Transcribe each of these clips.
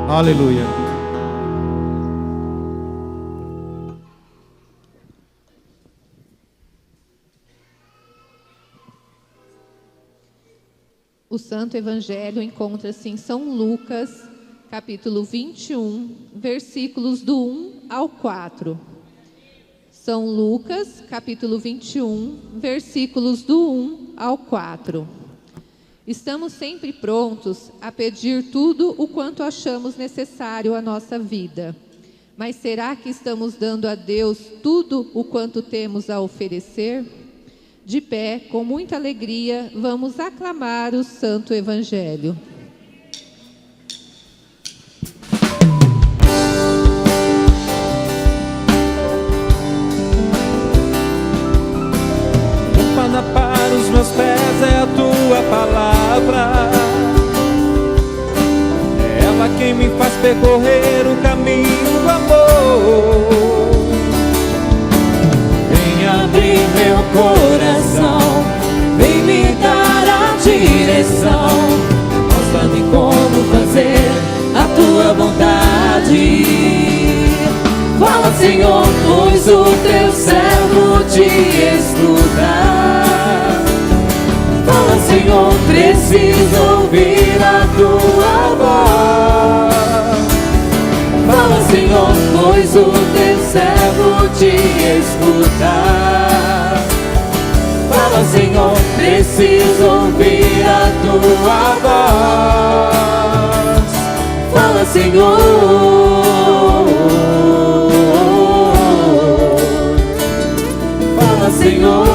Aleluia. O Santo Evangelho encontra-se em São Lucas, capítulo 21, versículos do 1 ao 4. São Lucas, capítulo 21, versículos do 1 ao 4. Estamos sempre prontos a pedir tudo o quanto achamos necessário à nossa vida. Mas será que estamos dando a Deus tudo o quanto temos a oferecer? De pé, com muita alegria, vamos aclamar o Santo Evangelho. Lâmpada para os meus pés é a tua palavra, é ela quem me faz percorrer o caminho do amor. Vem abrir meu coração, vem me dar a direção, mostra-me como fazer a tua vontade. Fala, Senhor, pois o teu servo te escuta. Fala, Senhor, preciso ouvir a tua voz. Fala, Senhor, pois o teu servo te escuta. Fala, Senhor, preciso ouvir a tua voz. Fala, Senhor. Fala, Senhor.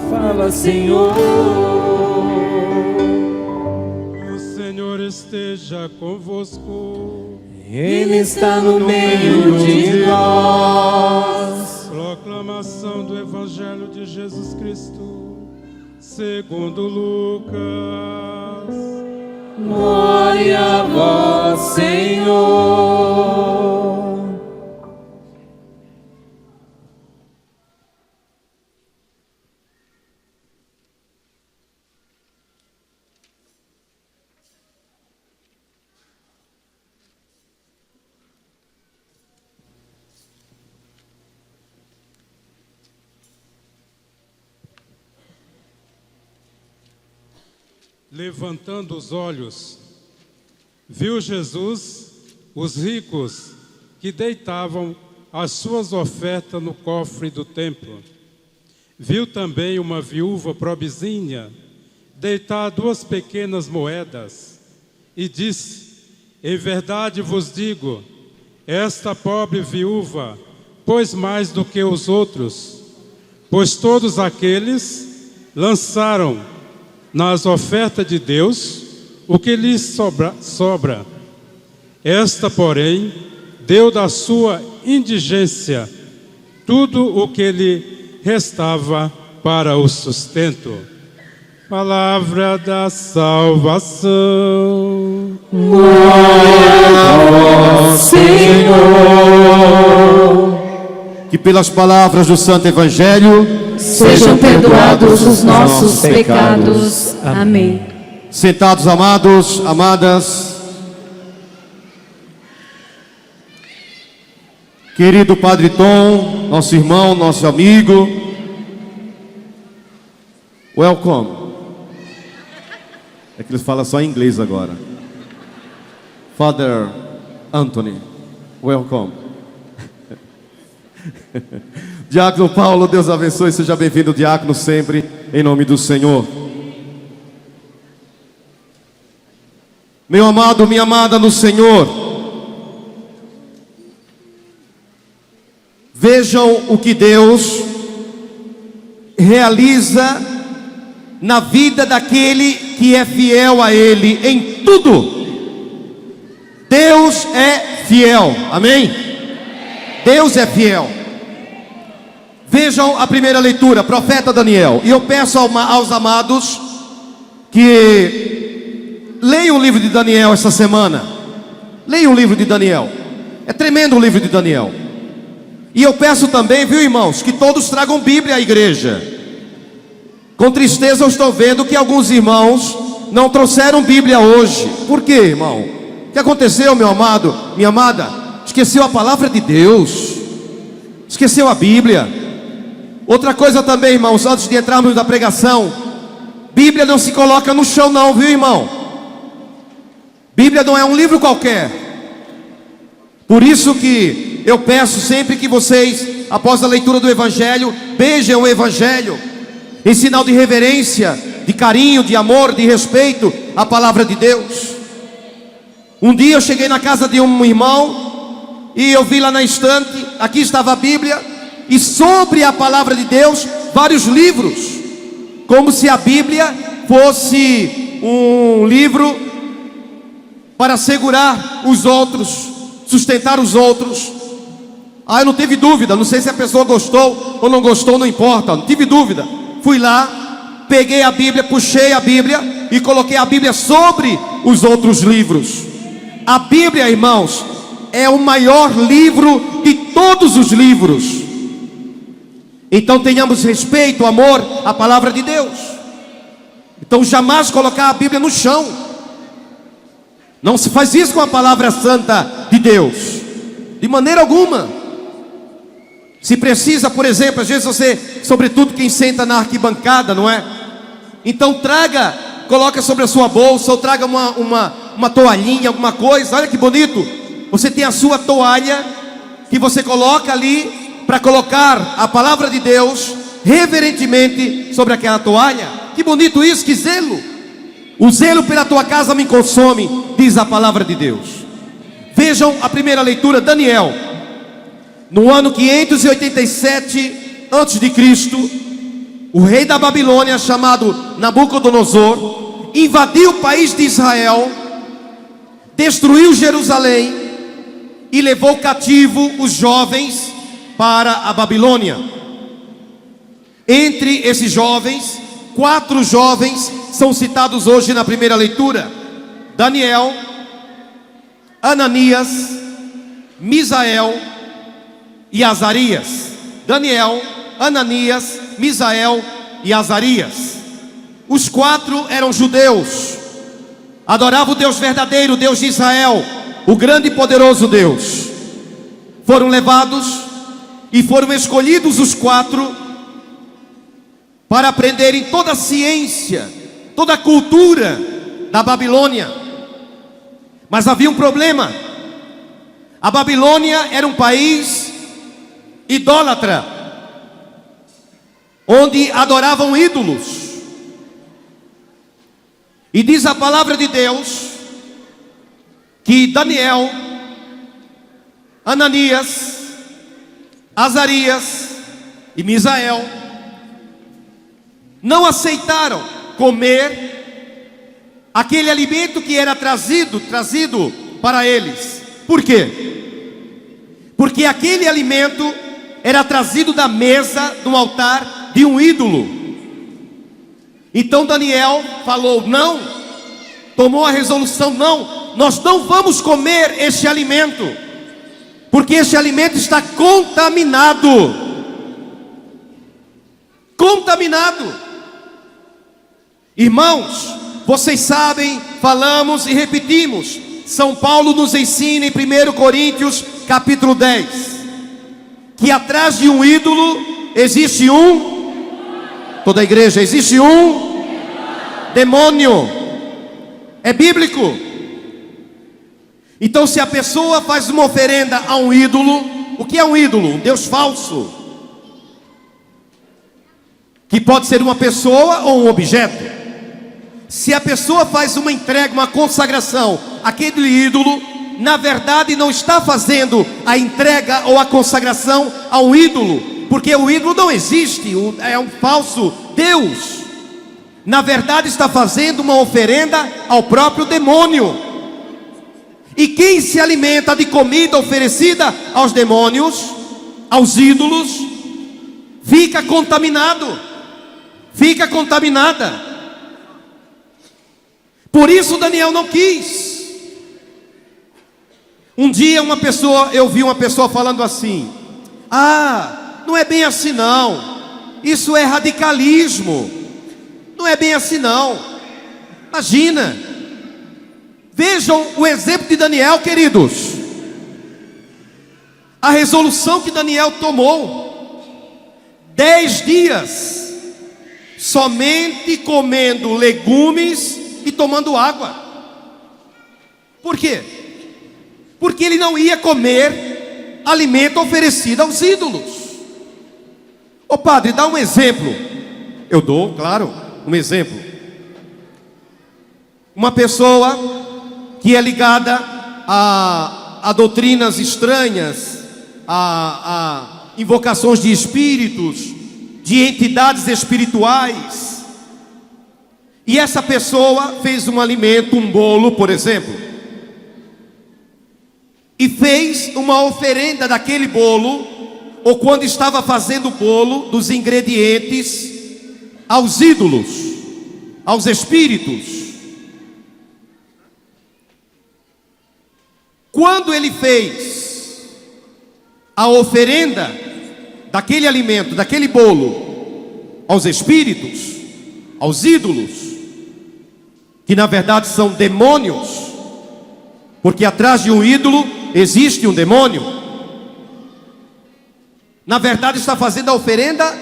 Fala, Senhor. O Senhor esteja convosco. Ele está no meio de nós. Proclamação do Evangelho de Jesus Cristo, segundo Lucas. Glória a vós, Senhor. Levantando os olhos, viu Jesus os ricos que deitavam as suas ofertas no cofre do templo. Viu também uma viúva pobrezinha deitar 2 pequenas moedas e disse: em verdade vos digo, esta pobre viúva pôs mais do que os outros, pois todos aqueles lançaram nas ofertas de Deus o que lhes sobra. Esta, porém, deu da sua indigência tudo o que lhe restava para o sustento. Palavra da salvação. Glória a vós, Senhor. Que pelas palavras do Santo Evangelho sejam perdoados os nossos pecados. Amém. Sentados, amados, amadas. Querido Padre Tom, nosso irmão, nosso amigo, welcome. É que eles falam só em inglês agora. Father Anthony, welcome. Diácono Paulo, Deus abençoe, seja bem-vindo, diácono, sempre, em nome do Senhor. Meu amado, minha amada no Senhor, vejam o que Deus realiza na vida daquele que é fiel a Ele em tudo. Deus é fiel, amém? Deus é fiel. Vejam a primeira leitura, profeta Daniel. E eu peço aos amados que leiam o livro de Daniel essa semana. Leiam o livro de Daniel. É tremendo o livro de Daniel. E eu peço também, viu, irmãos, que todos tragam Bíblia à igreja. Com tristeza eu estou vendo que alguns irmãos não trouxeram Bíblia hoje. Por quê, irmão? O que aconteceu, meu amado, minha amada? Esqueceu a palavra de Deus, esqueceu a Bíblia. Outra coisa também, irmãos, antes de entrarmos na pregação, Bíblia não se coloca no chão não, viu, irmão? Bíblia não é um livro qualquer. Por isso que eu peço sempre que vocês, após a leitura do Evangelho, beijam o Evangelho, em sinal de reverência, de carinho, de amor, de respeito à palavra de Deus. Um dia eu cheguei na casa de um irmão e eu vi lá na estante, aqui estava a Bíblia, e sobre a palavra de Deus, vários livros, como se a Bíblia fosse um livro para segurar os outros, sustentar os outros. Eu não tive dúvida, não sei se a pessoa gostou ou não gostou, não importa, não tive dúvida. Fui lá, peguei a Bíblia, puxei a Bíblia e coloquei a Bíblia sobre os outros livros. A Bíblia, irmãos, é o maior livro de todos os livros. Então tenhamos respeito, amor à palavra de Deus. Então jamais colocar a Bíblia no chão. Não se faz isso com a palavra santa de Deus, de maneira alguma. Se precisa, por exemplo, às vezes você, sobretudo quem senta na arquibancada, não é? Então traga, coloca sobre a sua bolsa, ou traga uma toalhinha, alguma coisa. Olha que bonito, você tem a sua toalha, que você coloca ali, para colocar a palavra de Deus, reverentemente, sobre aquela toalha. Que bonito isso, que zelo. O zelo pela tua casa me consome, diz a palavra de Deus. Vejam a primeira leitura, Daniel. No ano 587 a.C., o rei da Babilônia, chamado Nabucodonosor, invadiu o país de Israel, destruiu Jerusalém e levou cativo os jovens para a Babilônia. Entre esses jovens, 4 jovens são citados hoje na primeira leitura: Daniel, Ananias, Misael e Azarias. Daniel, Ananias, Misael e Azarias. Os 4 eram judeus, adoravam o Deus verdadeiro, o Deus de Israel, o grande e poderoso Deus. Foram levados e foram escolhidos os 4 para aprenderem toda a ciência, toda a cultura da Babilônia. Mas havia um problema. A Babilônia era um país idólatra, onde adoravam ídolos. E diz a palavra de Deus que Daniel, Ananias, Azarias e Misael não aceitaram comer aquele alimento que era trazido para eles. Por quê? Porque aquele alimento era trazido da mesa, do altar de um ídolo. Então Daniel falou não, tomou a resolução: não, nós não vamos comer este alimento, porque este alimento está contaminado. Contaminado. Irmãos, vocês sabem, falamos e repetimos, São Paulo nos ensina em 1 Coríntios capítulo 10, que atrás de um ídolo existe toda a igreja, existe demônio. É bíblico. Então se a pessoa faz uma oferenda a um ídolo, o que é um ídolo? Um Deus falso, que pode ser uma pessoa ou um objeto. Se a pessoa faz uma entrega, uma consagração àquele ídolo, na verdade não está fazendo a entrega ou a consagração a um ídolo, porque o ídolo não existe, é um falso Deus. Na verdade está fazendo uma oferenda ao próprio demônio. E quem se alimenta de comida oferecida aos demônios, aos ídolos, fica contaminado, fica contaminada. Por isso Daniel não quis. Um dia eu vi uma pessoa falando assim: não é bem assim não, isso é radicalismo, Não é bem assim não. Imagina. Vejam o exemplo de Daniel, queridos. A resolução que Daniel tomou: 10 dias somente comendo legumes e tomando água. Por quê? Porque ele não ia comer alimento oferecido aos ídolos. Ô padre, dá um exemplo. Eu dou, claro, um exemplo. Uma pessoa que é ligada a doutrinas estranhas, a invocações de espíritos, de entidades espirituais, e essa pessoa fez um alimento, um bolo, por exemplo, e fez uma oferenda daquele bolo, ou quando estava fazendo o bolo, dos ingredientes, aos ídolos, aos espíritos. Quando ele fez a oferenda daquele alimento, daquele bolo, aos espíritos, aos ídolos, que na verdade são demônios, porque atrás de um ídolo existe um demônio. Na verdade está fazendo a oferenda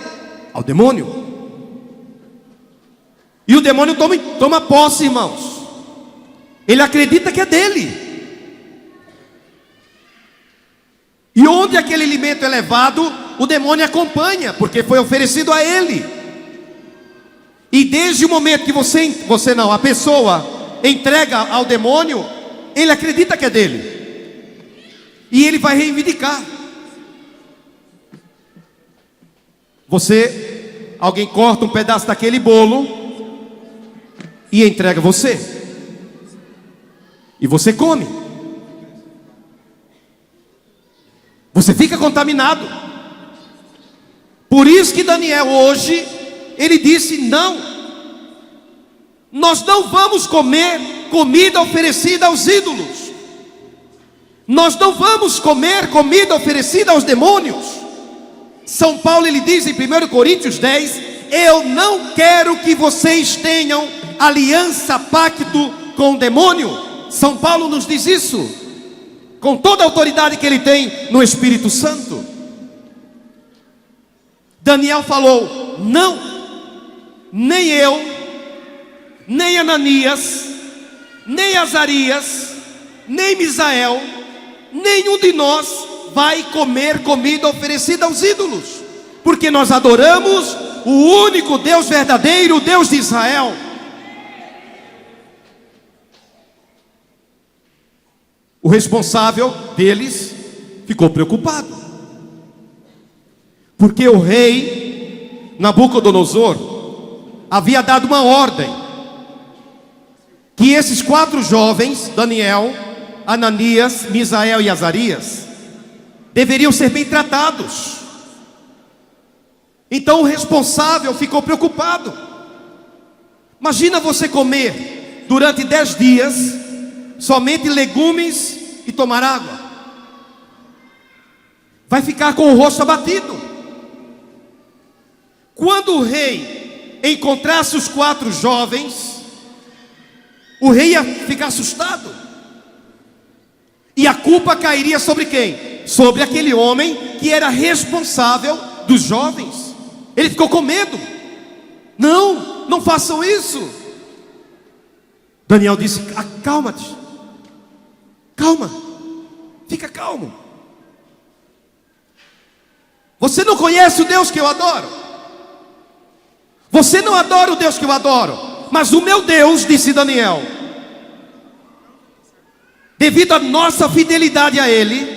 ao demônio. E o demônio toma posse, irmãos. Ele acredita que é dele. E onde aquele alimento é levado, o demônio acompanha, porque foi oferecido a ele. E desde o momento que a pessoa entrega ao demônio, ele acredita que é dele. E ele vai reivindicar. Alguém corta um pedaço daquele bolo e entrega você. E você come. Você fica contaminado. Por isso que Daniel hoje, ele disse: não, nós não vamos comer comida oferecida aos ídolos. Nós não vamos comer comida oferecida aos demônios. São Paulo, ele diz em 1 Coríntios 10: eu não quero que vocês tenham aliança, pacto com o demônio. São Paulo nos diz isso, com toda a autoridade que ele tem no Espírito Santo. Daniel falou: não, nem eu, nem Ananias, nem Azarias, nem Misael, nenhum de nós vai comer comida oferecida aos ídolos, porque nós adoramos o único Deus verdadeiro, o Deus de Israel. O responsável deles ficou preocupado, porque o rei Nabucodonosor havia dado uma ordem que esses 4 jovens, Daniel, Ananias, Misael e Azarias, deveriam ser bem tratados. Então o responsável ficou preocupado. Imagina você comer durante 10 dias somente legumes e tomar água. Vai ficar com o rosto abatido. Quando o rei encontrasse os 4 jovens, o rei ia ficar assustado. E a culpa cairia sobre quem? Sobre aquele homem que era responsável dos jovens. Ele ficou com medo. Não, não façam isso. Daniel disse: acalma-te. Calma, fica calmo. Você não conhece o Deus que eu adoro. Você não adora o Deus que eu adoro. Mas o meu Deus, disse Daniel, devido à nossa fidelidade a Ele,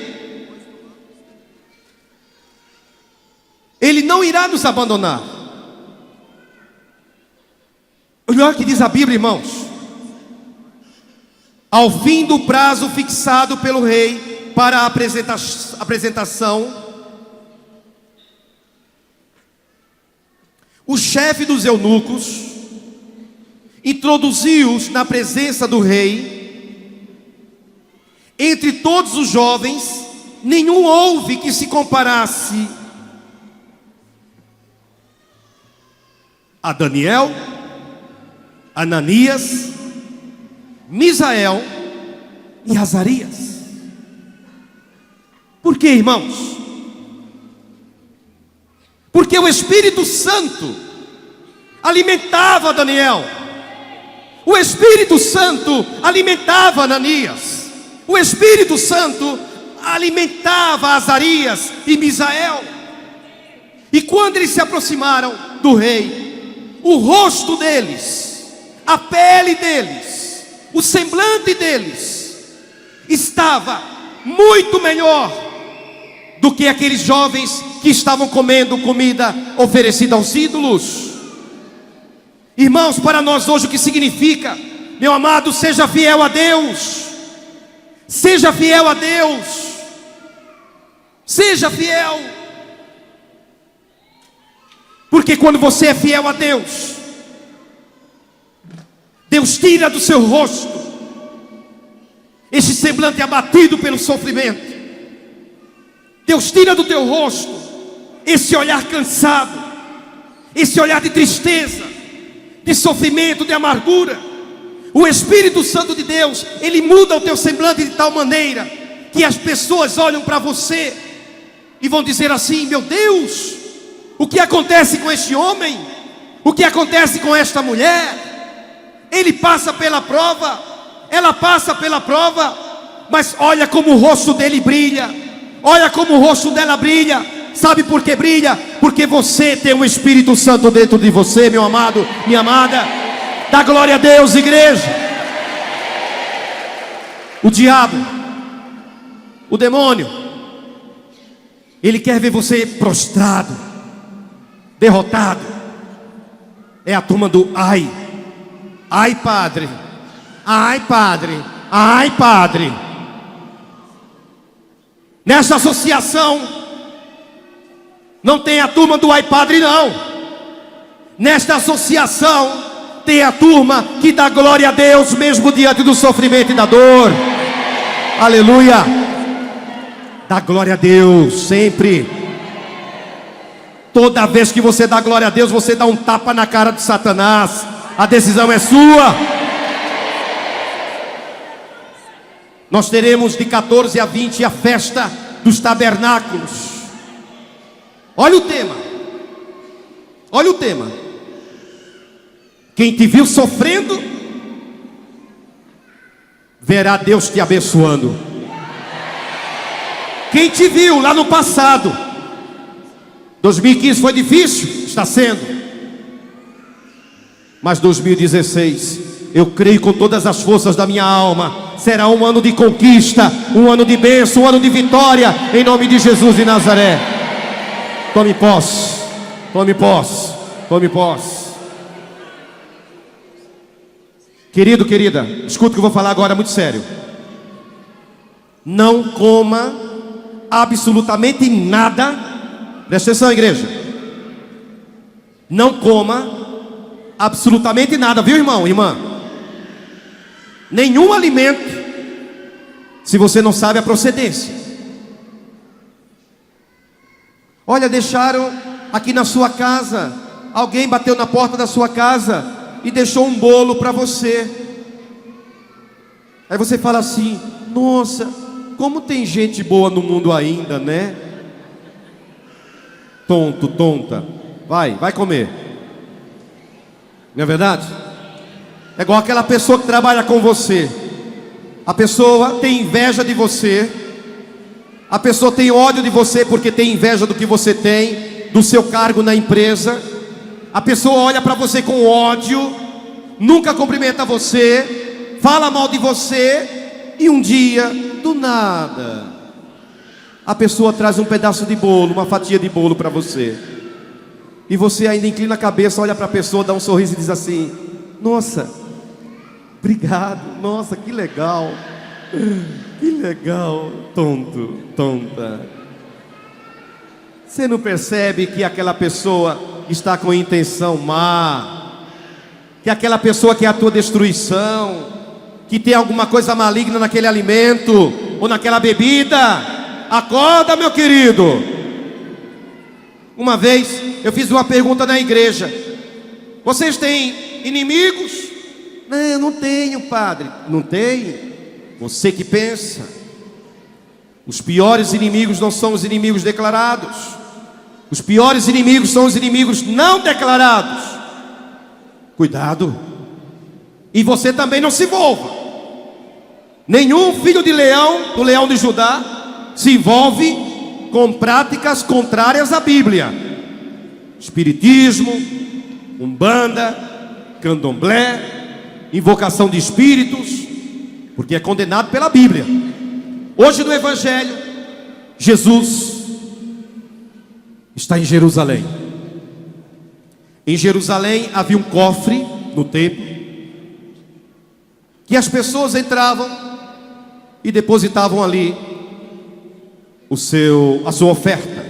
Ele não irá nos abandonar. Olha o que diz a Bíblia, irmãos. Ao fim do prazo fixado pelo rei para a apresentação, o chefe dos eunucos introduziu-os na presença do rei. Entre todos os jovens, nenhum houve que se comparasse a Daniel, Ananias, Misael e Azarias. Por quê, irmãos? Porque o Espírito Santo alimentava Daniel, o Espírito Santo alimentava Ananias, o Espírito Santo alimentava Azarias e Misael. E quando eles se aproximaram do rei, o rosto deles, a pele deles, o semblante deles estava muito melhor do que aqueles jovens que estavam comendo comida oferecida aos ídolos. Irmãos, para nós hoje o que significa, meu amado, seja fiel a Deus, seja fiel a Deus, seja fiel, porque quando você é fiel a Deus, Deus tira do seu rosto este semblante abatido pelo sofrimento. Deus tira do teu rosto esse olhar cansado, esse olhar de tristeza, de sofrimento, de amargura. O Espírito Santo de Deus, ele muda o teu semblante de tal maneira que as pessoas olham para você e vão dizer assim: meu Deus, o que acontece com este homem? O que acontece com esta mulher? Ele passa pela prova, ela passa pela prova, mas olha como o rosto dele brilha, olha como o rosto dela brilha. Sabe por que brilha? Porque você tem o Espírito Santo dentro de você, meu amado, minha amada. Dá glória a Deus, igreja. O diabo, o demônio, ele quer ver você prostrado, derrotado. É a turma do ai. Ai, padre. Ai, padre. Ai, padre. Nessa associação não tem a turma do ai, padre, não. Nesta associação tem a turma que dá glória a Deus mesmo diante do sofrimento e da dor. Aleluia. Dá glória a Deus sempre. Toda vez que você dá glória a Deus, você dá um tapa na cara de Satanás. A decisão é sua. Nós teremos de 14 a 20 a festa dos tabernáculos. Olha o tema. Olha o tema. Quem te viu sofrendo, verá Deus te abençoando. Quem te viu lá no passado, 2015 foi difícil, está sendo. Mas 2016, eu creio com todas as forças da minha alma, será um ano de conquista, um ano de bênção, um ano de vitória, em nome de Jesus de Nazaré. Tome posse, tome posse, tome posse. Querido, querida, escuta o que eu vou falar agora, muito sério. Não coma absolutamente nada. Presta atenção, igreja. Não coma absolutamente nada, viu, irmão, irmã? Nenhum alimento, se você não sabe a procedência. Olha, deixaram aqui na sua casa, alguém bateu na porta da sua casa e deixou um bolo para você. Aí você fala assim: nossa, como tem gente boa no mundo ainda, né? Tonto, tonta. Vai comer. Não é verdade? É igual aquela pessoa que trabalha com você. A pessoa tem inveja de você. A pessoa tem ódio de você porque tem inveja do que você tem, do seu cargo na empresa. A pessoa olha para você com ódio, nunca cumprimenta você, fala mal de você, e um dia, do nada, a pessoa traz um pedaço de bolo, uma fatia de bolo para você. E você ainda inclina a cabeça, olha para a pessoa, dá um sorriso e diz assim: nossa, obrigado, nossa, que legal. Que legal, tonto, tonta. Você não percebe que aquela pessoa está com intenção má, que aquela pessoa quer a tua destruição, que tem alguma coisa maligna naquele alimento ou naquela bebida? Acorda, meu querido. Uma vez eu fiz uma pergunta na igreja: vocês têm inimigos? Não, não tenho, padre. Não tem. Você que pensa. Os piores inimigos não são os inimigos declarados. Os piores inimigos são os inimigos não declarados. Cuidado. E você também não se envolva. Nenhum filho de leão, do leão de Judá, se envolve com práticas contrárias à Bíblia. Espiritismo, umbanda, candomblé, invocação de espíritos, porque é condenado pela Bíblia. Hoje no Evangelho, Jesus está em Jerusalém. Em Jerusalém havia um cofre no templo, que as pessoas entravam e depositavam ali a sua oferta.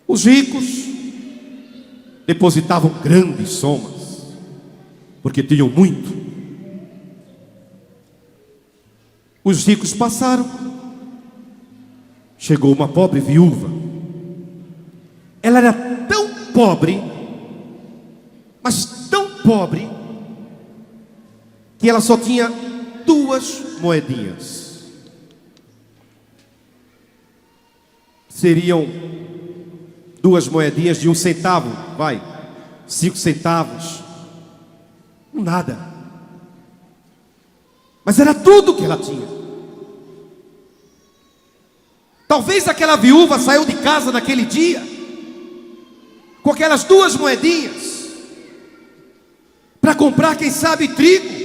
Os ricos depositavam grandes somas, porque tinham muito. Os ricos passaram. Chegou uma pobre viúva. Ela era tão pobre, mas tão pobre, que ela só tinha 2 moedinhas. Seriam 2 moedinhas de 1 centavo, 5 centavos, nada. Mas era tudo que ela tinha. Talvez aquela viúva saiu de casa naquele dia com aquelas 2 moedinhas para comprar, quem sabe, trigo,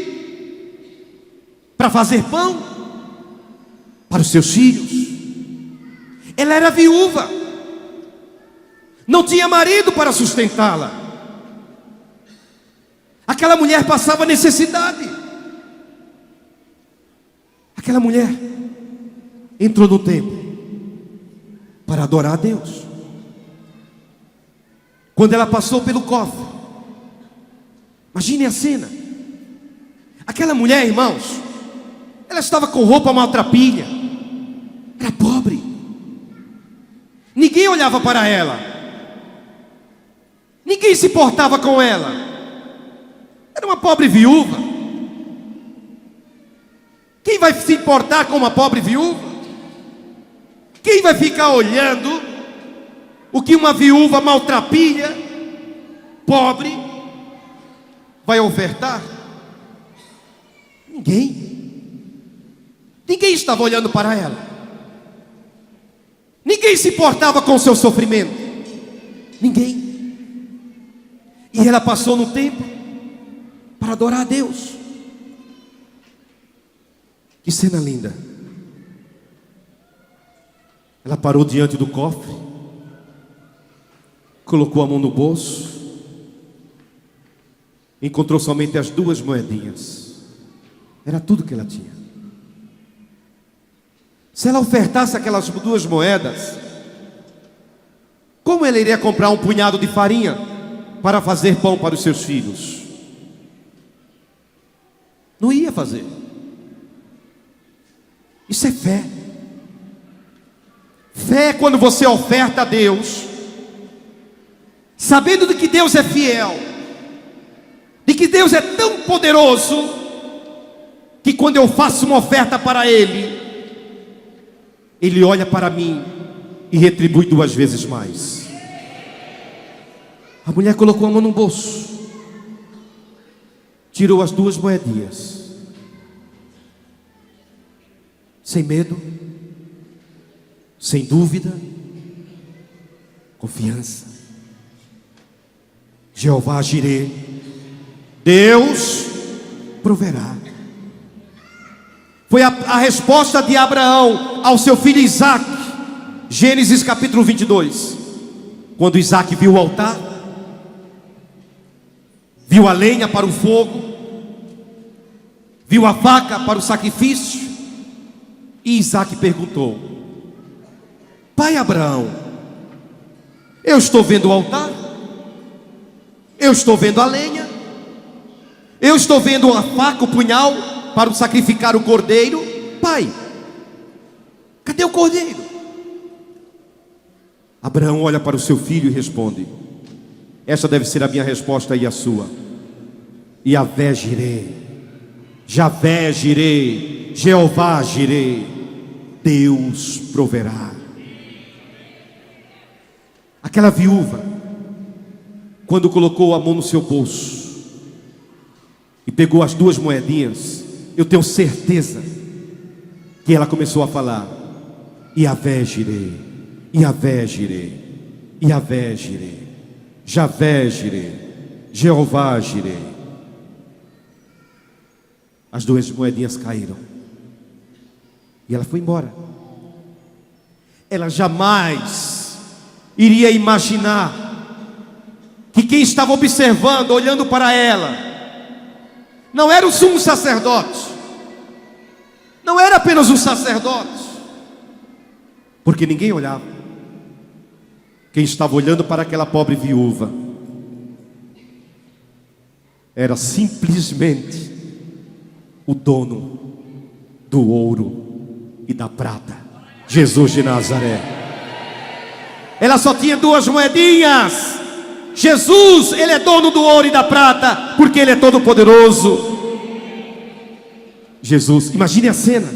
para fazer pão para os seus filhos. Ela era viúva, não tinha marido para sustentá-la. Aquela mulher passava necessidade. Aquela mulher entrou no templo para adorar a Deus. Quando ela passou pelo cofre, imagine a cena. Aquela mulher, irmãos, ela estava com roupa maltrapilha, era pobre, ninguém olhava para ela, ninguém se importava com ela. Era uma pobre viúva. Quem vai se importar com uma pobre viúva? Quem vai ficar olhando o que uma viúva maltrapilha, pobre, vai ofertar? Ninguém estava olhando para ela. Ninguém se importava com o seu sofrimento. Ninguém. E ela passou no templo para adorar a Deus. Que cena linda. Ela parou diante do cofre, colocou a mão no bolso, encontrou somente as 2 moedinhas. Era tudo que ela tinha. Se ela ofertasse aquelas 2 moedas, como ela iria comprar um punhado de farinha para fazer pão para os seus filhos? Não ia fazer. Isso é fé. Fé é quando você oferta a Deus, sabendo de que Deus é fiel, de que Deus é tão poderoso, que quando eu faço uma oferta para Ele, Ele olha para mim e retribui 2 vezes mais. A mulher colocou a mão no bolso, tirou as 2 moedinhas, sem medo, sem dúvida, confiança. Jeová Jireh, Deus proverá. Foi a resposta de Abraão ao seu filho Isaque. Gênesis capítulo 22. Quando Isaque viu o altar, viu a lenha para o fogo, viu a vaca para o sacrifício, e Isaque perguntou: Pai Abraão, eu estou vendo o altar, eu estou vendo a lenha, eu estou vendo a faca, o punhal para sacrificar o cordeiro. Pai, cadê o cordeiro? Abraão olha para o seu filho e responde: essa deve ser a minha resposta e a sua. Yahvé Jireh, Javé Jireh, Jeová Jireh, Deus proverá. Aquela viúva, quando colocou a mão no seu bolso e pegou as 2 moedinhas, eu tenho certeza que ela começou a falar: Yahvé Jireh, Yahvé Jireh, Yahvé Jireh, Javé Jireh, Jeová Jireh. As 2 moedinhas caíram e ela foi embora. Ela jamais iria imaginar que quem estava observando, olhando para ela, não era o sumo sacerdote, não era apenas um sacerdote, porque ninguém olhava. Quem estava olhando para aquela pobre viúva era simplesmente o dono do ouro e da prata, Jesus de Nazaré. Ela só tinha 2 moedinhas. Jesus, Ele é dono do ouro e da prata, porque Ele é todo poderoso. Jesus, imagine a cena: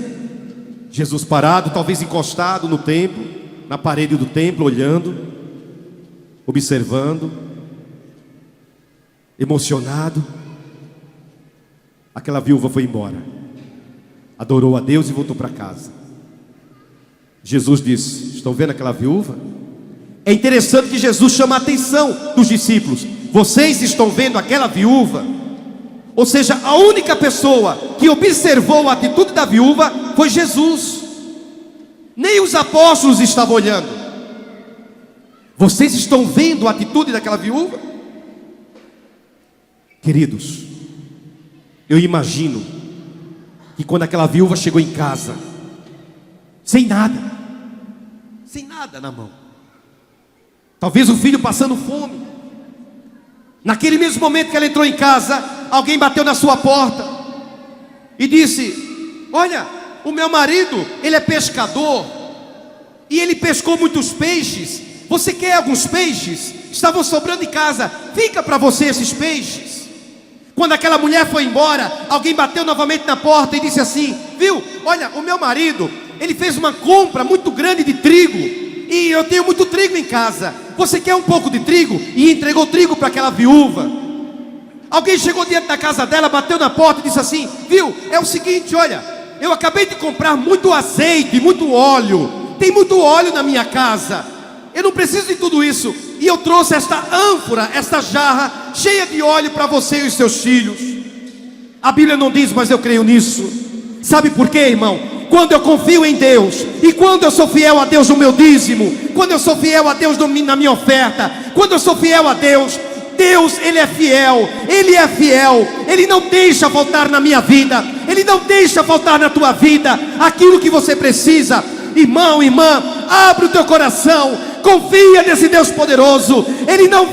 Jesus parado, talvez encostado no templo, na parede do templo, olhando, observando, emocionado. Aquela viúva foi embora, adorou a Deus e voltou para casa. Jesus disse: estão vendo aquela viúva? É interessante que Jesus chama a atenção dos discípulos: vocês estão vendo aquela viúva? Ou seja, a única pessoa que observou a atitude da viúva foi Jesus. Nem os apóstolos estavam olhando. Vocês estão vendo a atitude daquela viúva? Queridos, eu imagino que quando aquela viúva chegou em casa, sem nada na mão, talvez o filho passando fome, naquele mesmo momento que ela entrou em casa, alguém bateu na sua porta e disse: olha, o meu marido, ele é pescador e ele pescou muitos peixes, você quer alguns peixes? Estavam sobrando em casa, fica para você esses peixes. Quando aquela mulher foi embora, alguém bateu novamente na porta e disse assim: viu, olha, o meu marido, ele fez uma compra muito grande de trigo e eu tenho muito trigo em casa, você quer um pouco de trigo? E entregou trigo para aquela viúva. Alguém chegou diante da casa dela, bateu na porta e disse assim: viu, é o seguinte, olha, eu acabei de comprar muito azeite, muito óleo, tem muito óleo na minha casa, eu não preciso de tudo isso, e eu trouxe esta ânfora, esta jarra cheia de óleo para você e os seus filhos. A Bíblia não diz, mas eu creio nisso. Sabe por quê, irmão? Quando eu confio em Deus, e quando eu sou fiel a Deus no meu dízimo, quando eu sou fiel a Deus na minha oferta, quando eu sou fiel a Deus, Deus, Ele é fiel, Ele não deixa faltar na minha vida, Ele não deixa faltar na tua vida aquilo que você precisa. Irmão, irmã, abre o teu coração, confia nesse Deus poderoso. Ele não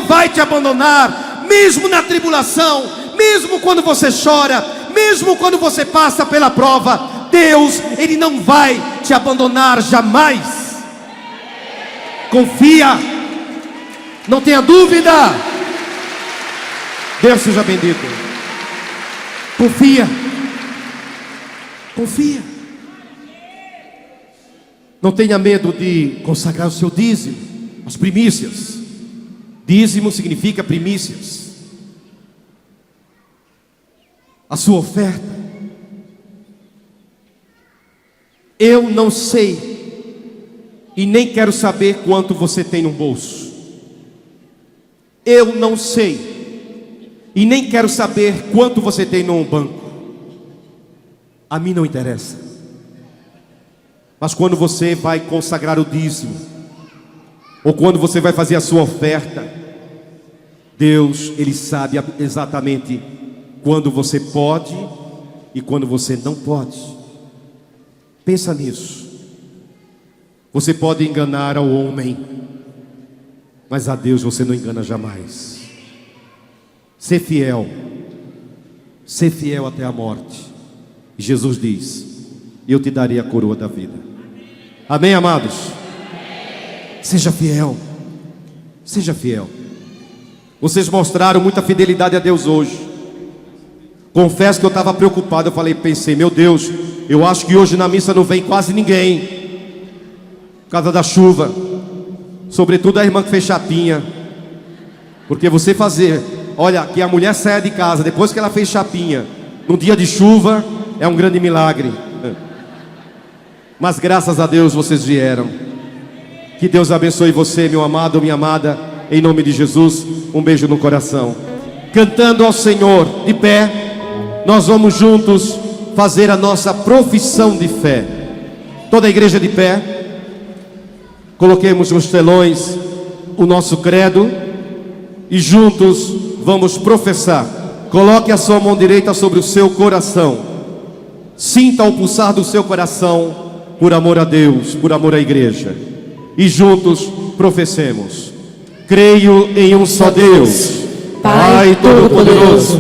vai te abandonar, mesmo na tribulação, mesmo quando você chora, mesmo quando você passa pela prova. Deus, Ele não vai te abandonar jamais. Confia, não tenha dúvida. Deus seja bendito. Confia. Não tenha medo de consagrar o seu dízimo, as primícias. Dízimo significa primícias. A sua oferta. Eu não sei e nem quero saber quanto você tem no bolso. Eu não sei e nem quero saber quanto você tem no banco. A mim não interessa. Mas quando você vai consagrar o dízimo, ou quando você vai fazer a sua oferta, Deus, Ele sabe exatamente quando você pode e quando você não pode. Pensa nisso. Você pode enganar ao homem, mas a Deus você não engana jamais. Ser fiel até a morte. E Jesus diz: eu te darei a coroa da vida. Amém, amados? Seja fiel. Vocês mostraram muita fidelidade a Deus hoje. Confesso que eu estava preocupado. Eu pensei, meu Deus, eu acho que hoje na missa não vem quase ninguém, por causa da chuva. Sobretudo a irmã que fez chapinha. Porque você fazer, olha, que a mulher saia de casa depois que ela fez chapinha, num dia de chuva, é um grande milagre. Mas graças a Deus vocês vieram. Que Deus abençoe você, meu amado, minha amada, em nome de Jesus. Um beijo no coração. Cantando ao Senhor, de pé, nós vamos juntos fazer a nossa profissão de fé. Toda a igreja de pé. Coloquemos nos telões o nosso credo e juntos vamos professar. Coloque a sua mão direita sobre o seu coração. Sinta o pulsar do seu coração, por amor a Deus, por amor à igreja. E juntos professemos. Creio em um só Deus, Pai Todo-Poderoso,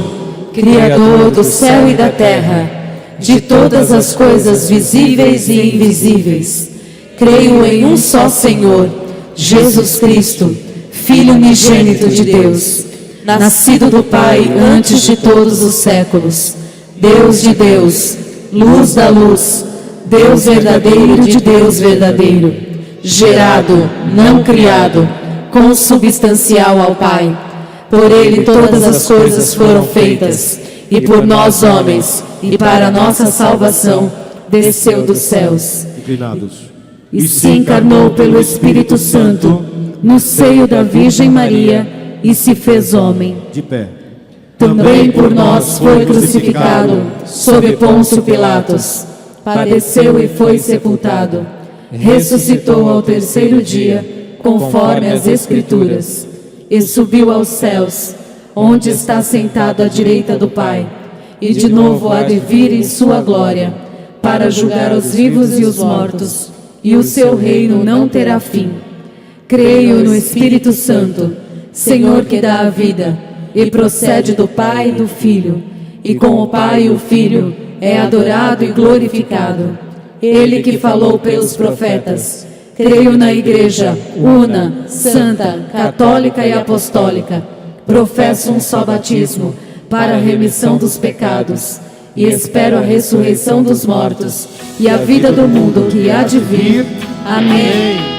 Criador do céu e da terra, de todas as coisas visíveis e invisíveis. Creio em um só Senhor, Jesus Cristo, Filho unigênito de Deus, nascido do Pai antes de todos os séculos, Deus de Deus, luz da luz, Deus verdadeiro de Deus verdadeiro, gerado, não criado, consubstancial ao Pai. Por Ele todas as coisas foram feitas, e por nós homens, e para nossa salvação, desceu dos céus. Inclinados. E se encarnou pelo Espírito Santo, no seio da Virgem Maria, e se fez homem. De pé. Também por nós foi crucificado, sob Pôncio Pilatos. Padeceu e foi sepultado. Ressuscitou ao terceiro dia, conforme as Escrituras. E subiu aos céus, onde está sentado à direita do Pai. E de novo há de vir em sua glória, para julgar os vivos e os mortos. E o seu reino não terá fim. Creio no Espírito Santo, Senhor que dá a vida, e procede do Pai e do Filho, e com o Pai e o Filho é adorado e glorificado. Ele que falou pelos profetas. Creio na Igreja, una, santa, católica e apostólica. Professo um só batismo, para a remissão dos pecados, e espero a ressurreição dos mortos, e a vida do mundo que há de vir. Amém.